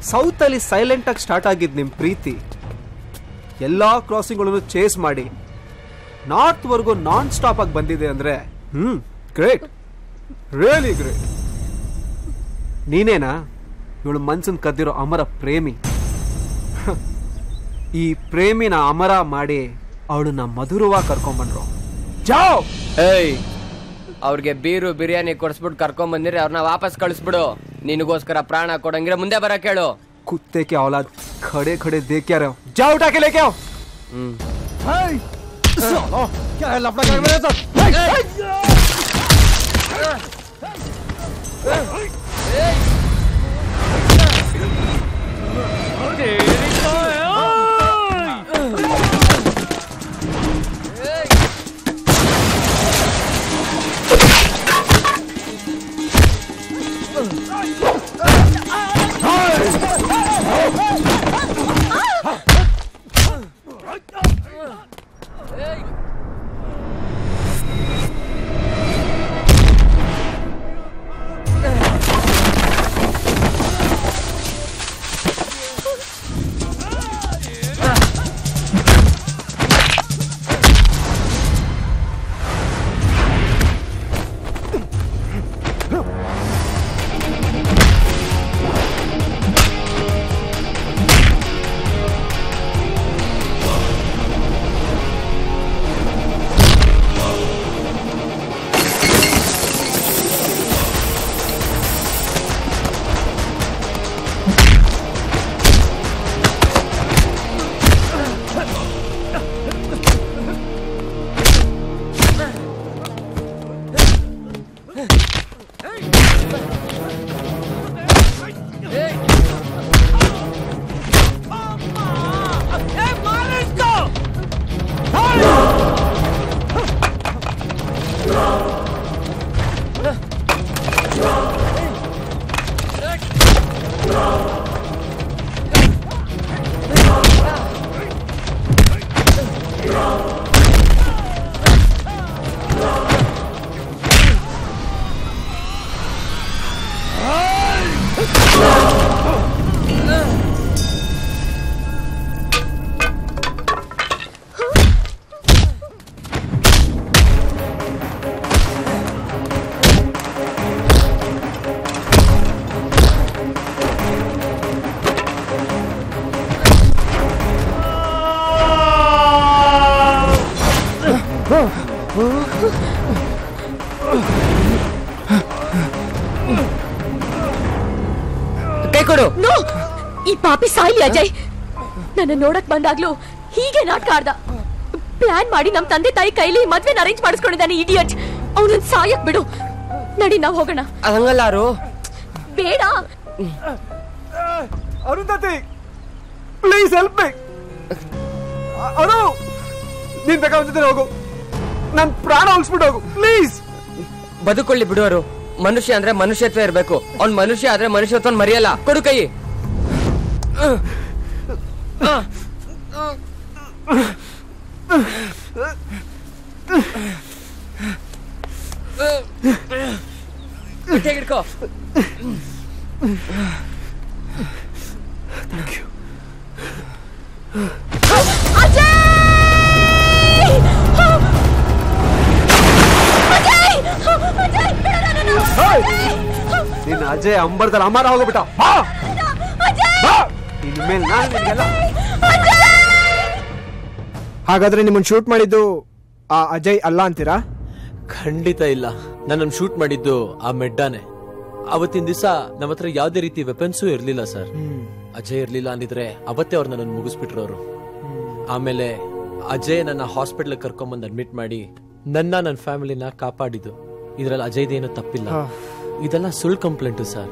South ಅಲ್ಲಿ silent ಆಗಿ start ಆಗಿದ್ ನಿಮ್ ಪ್ರೀತಿ ಎಲ್ಲಾ ಕ್ರಾಸಿಂಗ್ಗಳನ್ನು ಚೇಸ್ ಮಾಡಿ ನಾರ್ತ್ ವರ್ಗೂ ನಾನ್ ಸ್ಟಾಪ್ ಆಗಿ ಬಂದಿದೆ ಅಂದ್ರೆ ಗ್ರೇಟ್, ರಿಯಲಿ ಗ್ರೇಟ್. ನೀನೇನಾ ಇವಳು ಮನ್ಸನ್ ಕದ್ದಿರೋ ಅಮರ ಪ್ರೇಮಿ? ಈ ಪ್ರೇಮಿನ ಅಮರ ಮಾಡಿ ಅವಳನ್ನ ಮಧುರವಾಗಿ ಕರ್ಕೊಂಡ್ಬಂದ್ರು. ಜಾವ್. ಏಯ್, ಅವ್ರಿಗೆ ಬೀರು ಬಿರಿಯಾನಿ ಕೊಡಿಸ್ಬಿಟ್ಟು ಕರ್ಕೊಂಡ್ ಬಂದಿರಿ, ಅವ್ರನ್ನ ವಾಪಸ್ ಕಳಿಸ್ಬಿಡು. ನಿನಗೋಸ್ಕರ ಪ್ರಾಣ ಕೊಡಂಗಿರ ಮುಂದೆ ಬರಕ್ ಹೇಳು. कुत्ते के औलाद खड़े खड़े देख क्या रहे हो? जाओ उठा के लेके आओ. क्या है लफड़ा कर मेरे साथ? ಪಾಪಿ ಸಾಯ್ಲಿ ಅಜಯ್. ನನ್ನ ನೋಡಕ್ ಬಂದಾಗ್ಲೂ ಹೀಗೆ ನಾಟಕ ಆಡ್ದ. ಪ್ಲಾನ್ ಮಾಡಿ ನಮ್ ತಂದೆ ತಾಯಿ ಕೈಲಿ ಮದ್ವೆನ ಅರೇಂಜ್ ಮಾಡಿಸ್ಕೊಂಡಿದ್ದಾನೆ ಇಡಿಯಟ್. ಅವನನ್ನ ಸಾಯಕ್ ಬಿಡು. ನಡಿ ನಾವ್ ಹೋಗೋಣ. ಹಂಗಲ್ಲಾರು ಬೇಡ. Arundhati please help me. Aru ನೀನ್ ಬೇಕಾದ್ರೆ ಹೋಗು, ನನ್ ಪ್ರಾಣ ಉಳಿಸ್ಬಿಟ್ಟು ಹೋಗು ಪ್ಲೀಸ್. ಬದುಕೊಳ್ಳಿ ಬಿಡುವರು. ಮನುಷ್ಯ ಅಂದ್ರೆ ಮನುಷ್ಯತ್ವ ಇರ್ಬೇಕು. ಅವ್ನ್ ಮನುಷ್ಯ ಆದ್ರೆ ಮನುಷ್ಯತ್ವ ಮರೆಯಲ್ಲ. ಕೊಡು ಕೈ. ಹಿಡ್ಕೋ. Thank you. ನೀನ್ ಅಜಯ್ ಅಂಬರ್ದಲ್ಲಿ ಅಮರ ಹೋಗ್ಬಿಟ್ಟ. ಹಾಗಾದ್ರೆ ನಿಮ್ಮನ್ನ ಶೂಟ್ ಮಾಡಿದ್ದು ಆ ಅಜಯ್ ಅಲ್ಲ ಅಂತೀರಾ? ಖಂಡಿತ ಇಲ್ಲ. ನನ್ನನ್ನು ಶೂಟ್ ಮಾಡಿದ್ದು ಆ ಮೆಡ್ಡಾನೆ. ಅವತ್ತಿನ ದಿವಸ ನಮ್ಮ ಹತ್ರ ಯಾವ್ದೇ ರೀತಿ ವೆಪನ್ಸು ಇರ್ಲಿಲ್ಲ ಸರ್. ಅಜಯ್ ಇರ್ಲಿಲ್ಲ ಅಂದಿದ್ರೆ ಅವತ್ತೇ ಅವ್ರು ನನ್ನನ್ನು ಮುಗಿಸ್ಬಿಟ್ರು ಅವರು. ಆಮೇಲೆ ಅಜಯ್ ನನ್ನ ಹಾಸ್ಪಿಟಲ್ ಕರ್ಕೊಂಡ್ಬಂದು ಅಡ್ಮಿಟ್ ಮಾಡಿ ನನ್ನ ಫ್ಯಾಮಿಲಿನ ಕಾಪಾಡಿದ್ದು. ಇದ್ರಲ್ಲಿ ಅಜಯ್ದೇನು ತಪ್ಪಿಲ್ಲ. ಇದೆಲ್ಲ ಸುಳ್ಳು ಕಂಪ್ಲೇಂಟು ಸರ್.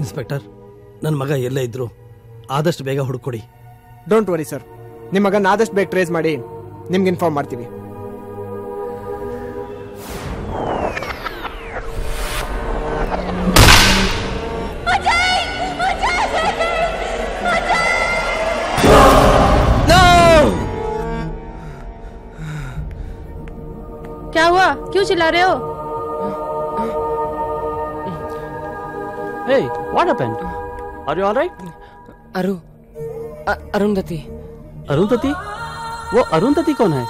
ಇನ್ಸ್ಪೆಕ್ಟರ್, ನನ್ನ ಮಗ ಎಲ್ಲೇ ಇದ್ರು ಆದಷ್ಟು ಬೇಗ ಹುಡುಕೊಡಿ. ಡೋಂಟ್ ವರಿ ಸರ್, ನಿಮ್ಮ ಮಗನ ಆದಷ್ಟು ಬೇಗ ಟ್ರೇಸ್ ಮಾಡಿ ನಿಮ್ಗೆ ಇನ್ಫಾರ್ಮ್ ಮಾಡ್ತೀವಿ. क्या हुआ? क्यों चिल्ला रहे हो? Hey, what happened? Are you all right? Arundhati. Arundhati? वो अरुंधति कौन है?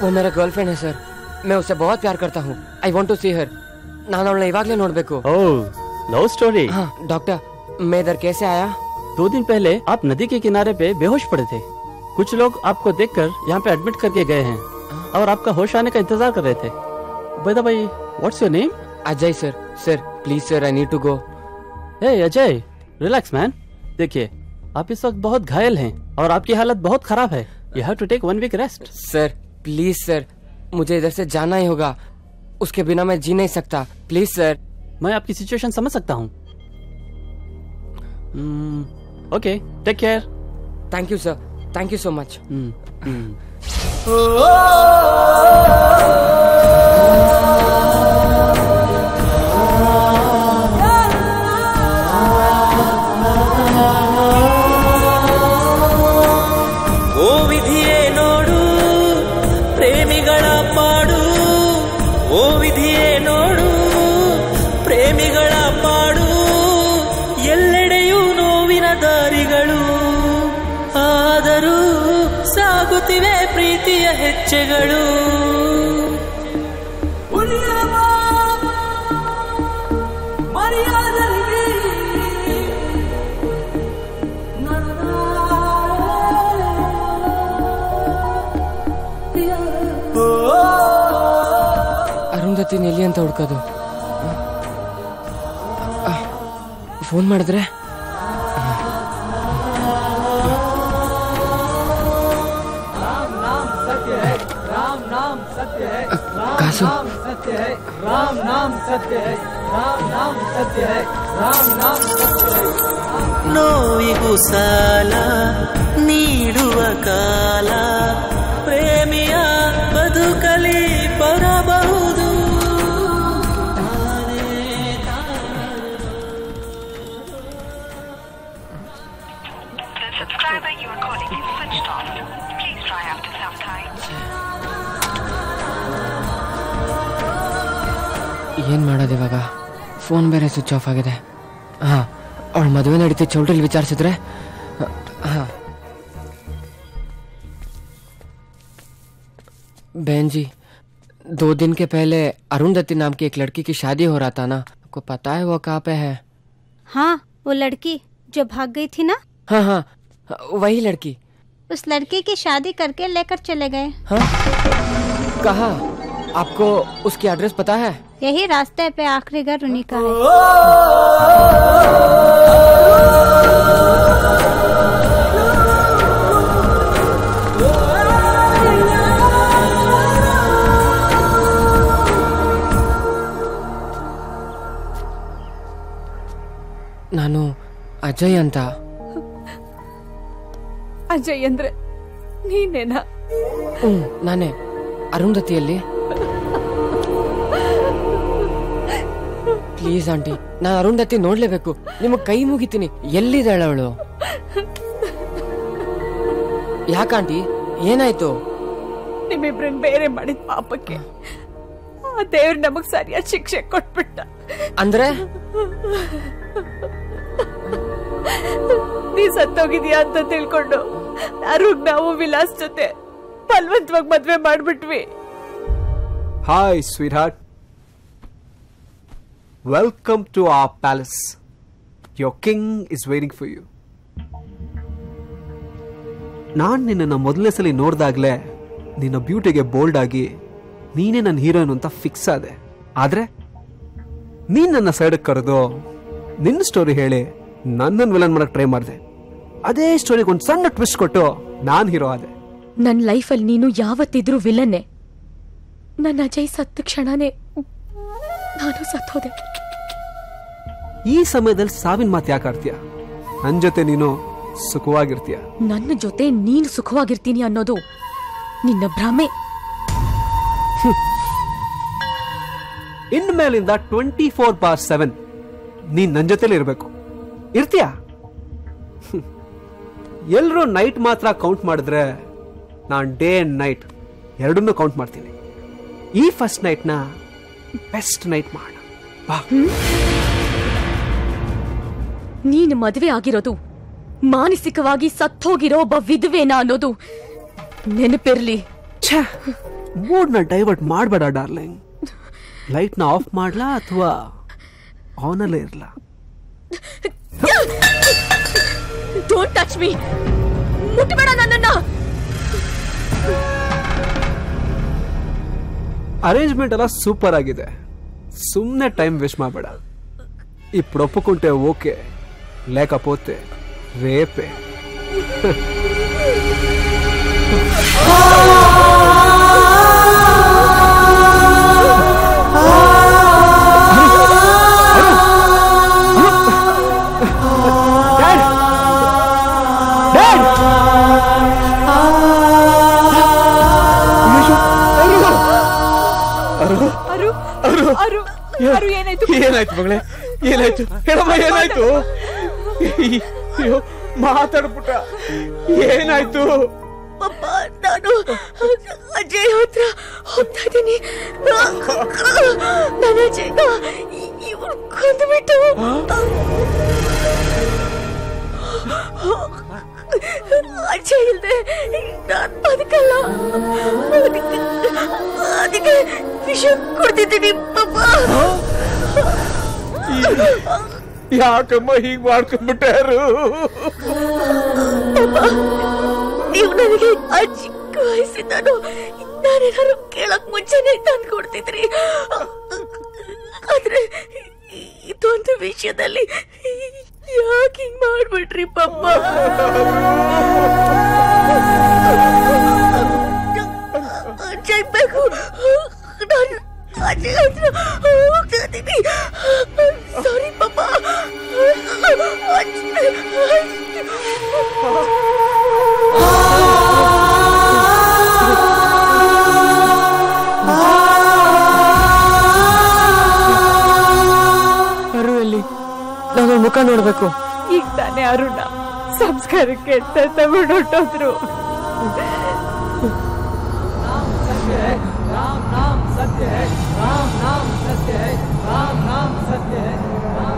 वो मेरा गर्लफ्रेंड है सर। मैं उससे बहुत प्यार करता हूँ। I want to see her. ನಾನು ಅವಳನ್ನ ಇವಾಗಲೇ ನೋಡ್ಬೇಕು। Oh, love story. हाँ डॉक्टर, मैं इधर कैसे आया? 2 दिन पहले आप नदी के किनारे पे बेहोश पड़े थे। कुछ लोग आपको देखकर यहाँ पे एडमिट करके गए हैं और आपका होश आने का इंतजार कर रहे थे। By the way, what's your name? Ajay sir. Sir please sir, I need to go. Hey Ajay, relax man. देखिए, आप इस वक्त बहुत घायल हैं और आपकी हालत बहुत खराब है। You have to take 1 week rest. Sir please sir, मुझे इधर से जाना ही होगा। उसके बिना मैं जी नहीं सकता। Please sir. मैं आपकी सिचुएशन समझ सकता हूँ। Okay, take care. Thank you sir, thank you so much. ಸಾಗುತ್ತಿವೆ ಪ್ರೀತಿಯ ಹೆಜ್ಜೆಗಳು ಅರುಂಧತಿ ಎಲ್ಲಿ ಅಂತ ಹುಡ್ಕೋದು? ಫೋನ್ ಮಾಡಿದ್ರೆ कासु, राम नाम सत्य है, राम नाम सत्य है, राम नाम सत्य है। ನೋವಿಗೂ ಸಾಲ ನೀಡುವ ಕಾಲ ಪ್ರೇಮಿಯ ಬದುಕಲಿ ಬರಬಹುದು। The subscriber you are calling is switched off. Please try after some time. ಏನ್ ಮಾಡೋದು ಇವಾಗ? ಫೋನ್ ಬೇರೆ ಸ್ವಿಚ್ ಆಫ್ ಆಗಿದೆ। ಹಾ, ಅವಳ ಮದುವೆ ನಡೀತಿ ಚೌಲ್ಟ್ರಿಲಿ ವಿಚಾರಿಸಿದ್ರೆ? हाँ बहन जी, 2 दिन के पहले अरुंधति नाम की एक लड़की की शादी हो रहा था ना, आपको पता है वो कहाँ पे है? हाँ, वो लड़की जो भाग गई थी ना। हाँ हाँ, वही लड़की। उस लड़की की शादी करके लेकर चले गए। हाँ? कहाँ? आपको उसकी एड्रेस पता है? यही रास्ते पे आखिरी घर उन्हीं का है। ನಾನು ಅಜಯ್ ಅಂತ. ಅಜಯ್ ಅಂದ್ರೆ ನೀನೇನಾ? ನಾನೇ. ಅರುಂಧತಿಯಲ್ಲಿ? ಪ್ಲೀಸ್ ಆಂಟಿ, ನಾನು ಅರುಂಧತಿ ನೋಡ್ಲೇಬೇಕು. ನಿಮಗೆ ಕೈ ಮುಗಿತೀನಿ. ಎಲ್ಲಿದ್ದಾಳೆ ಅವಳು? ಯಾಕಾಂಟಿ, ಏನಾಯ್ತು? ನಿಮ್ಮಿಬ್ರನ್ ಬೇರೆ ಮಾಡಿದ ಪಾಪಕ್ಕೆ ಆ ದೇವ್ರು ನಮಗ್ ಸರಿಯಾದ ಶಿಕ್ಷೆ ಕೊಟ್ಬಿಟ್ಟ. ಅಂದ್ರೆ ನೀ ಸತ್ತೋಗಿದ್ಯಾ ಅಂತ ತಿಳ್ಕೊಂಡು ಅರುಣ್ ನಾವು ವಿಲಾಸ್ ಜೊತೆ ಬಲವಂತವಾಗಿ ಮದ್ವೆ ಮಾಡ್ಬಿಟ್ವಿ. Hi sweetheart, welcome to our palace. Your king is waiting for you. ನಾನ್ ನಿನ್ನ ಮೊದಲನೇ ಸಲ ನೋಡ್ದಾಗ್ಲೇ ನಿನ್ನ ಬ್ಯೂಟಿಗೆ ಬೋಲ್ಡ್ ಆಗಿ ನೀನೇ ನನ್ನ ಹೀರೋಯಿನ್ ಅಂತ ಫಿಕ್ಸ್ ಆದೆ. ಆದ್ರೆ ನೀನ್ ನನ್ನ ಸೈಡ್ ಕರೆದು ನಿನ್ನ ಸ್ಟೋರಿ ಹೇಳಿ ನನ್ನನ್ನು ವಿಲನ್ ಮಾಡಕ್ ಟ್ರೈ ಮಾಡಿದೆ. ಅದೇ ಸ್ಟೋರಿಗೆ ಒಂದು ಸಣ್ಣ ಟ್ವಿಸ್ಟ್ ಕೊಟ್ಟು ನಾನ್ ಹೀರೋ ಆದೆ. ನನ್ನ ಲೈಫಲ್ಲಿ ನೀನು ಯಾವತ್ತಿದ್ರೂ ವಿಲನ್ನೇ. ನನ್ನ ಅಜಯ್ ಸತ್ತ ಕ್ಷಣನೇ ನಾನು ಸತ್ತೋದೆ. ಈ ಸಮಯದಲ್ಲಿ ಸಾವಿನ ಮಾತು ಯಾಕೆ ಆಡ್ತೀಯ? ನನ್ನ ಜೊತೆ ನೀನು ಸುಖವಾಗಿರ್ತೀಯ. ನನ್ನ ಜೊತೆ ನೀನು ಸುಖವಾಗಿರ್ತೀನಿ ಅನ್ನೋದು ನಿನ್ನ ಭ್ರಮೆ. ಇನ್ಮೇಲಿಂದ 24/7 ನೀನ್ ನನ್ನ ಜೊತೆಲಿ ಇರ್ಬೇಕು. ಇರ್ತೀಯ? ಎಲ್ರೂ ನೈಟ್ ಮಾತ್ರ ಕೌಂಟ್ ಮಾಡಿದ್ರೆ ನಾನ್ ಡೇ ಅಂಡ್ ನೈಟ್ ಎರಡನ್ನೂ ಕೌಂಟ್ ಮಾಡ್ತೀನಿ. ಈ ಫಸ್ಟ್ ನೈಟ್ ನ ಬೆಸ್ಟ್ ನೈಟ್ ಮಾಡ. ನೀನು ಮದುವೆ ಆಗಿರೋದು ಮಾನಸಿಕವಾಗಿ ಸತ್ತೋಗಿರೋ ಒಬ್ಬ ವಿಧವೇನ ಅನ್ನೋದು ನೆನಪಿರ್ಲಿ. ಮೂಡ್ನ ಡೈವರ್ಟ್ ಮಾಡಬೇಡ ಡಾರ್ಲಿಂಗ್. ಲೈಟ್ನ ಆಫ್ ಮಾಡ್ಲಾ ಅಥವಾ ಆನಲ್ಲೇ ಇರ್ಲಾ? Don't touch me. ಮುಟ್ಟಬೇಡ ನನ್ನನ್ನ. ಅರೇಂಜ್ಮೆಂಟ್ ಎಲ್ಲ ಸೂಪರ್ ಆಗಿದೆ, ಸುಮ್ಮನೆ ಟೈಮ್ ವೇಸ್ಟ್ ಮಾಡಬೇಡ. ఇప్పుడు ఒప్పుకుంటే ఓకే, లేకపోతే రేపే. ಏನಾಯ್ತು ಮಗಳೇ? ಏನಾಯ್ತು ಹೇಳಮ್ಮ, ಏನಾಯ್ತು? ಮಾತಾಡ್ಬಿಟ್ಟ. ಏನಾಯ್ತು? ನಾನು ಅಜಯ್ ಹತ್ರ ಹೋಗ್ತಾ ಇದ್ದೀನಿ. ನನ್ನ ಅಜಯ್ನ ಇವ್ರು ಕೊಂದ್ಬಿಟ್ಟು. ಅಜಯ್ ಇಲ್ದೆ ನಾನ್ ಬದುಕಲ್ಲ. ಅದಕ್ಕೆ ವಿಷ ಕೊಡ್ತಿದ್ದೀನಿ ಪಾಪ. ಯಾಕಮ್ಮ ಹೀಗ್ ಮಾಡ್ಕೊಂಡ್ಬಿಟ್ಟಾರು? ನೀವು ನನಗೆ ಚಿಕ್ಕ ವಯಸ್ಸಿಂದಾನು ನಾನೇನಾದ್ರು ಕೇಳಕ್ ಮುಂಚೆನೆ ತಂದು ಕೊಡ್ತಿದ್ರಿ. ಆದ್ರೆ ಇದೊಂದು ವಿಷಯದಲ್ಲಿ ಯಾಕೆ ಹಿಂಗ್ ಮಾಡ್ಬಿಟ್ರಿ ಪಾಪ? ಅಜಯ್ ಬೇಕು, ನಾನು ಅಜಯ್ ಹತ್ರ ಹೋಗ್ತಾ ಇದ್ದೀನಿ. ಸಾರಿ ಪಾಪ. ಅರುಣಲ್ಲಿ ನಾನು ಮುಖ ನೋಡ್ಬೇಕು. ಈಗ ತಾನೇ ಅರುಣ ಸಂಸ್ಕಾರಕ್ಕೆ ಅಂತ ತಗೊಂಡು ಹೊಟ್ಟೋದ್ರು. राम नाम सत्य है, राम नाम सत्य है, राम नाम सत्य है, राम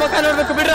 ಮುಖ ನೋಡ್ಬೇಕು ಬಿಡ್ರ.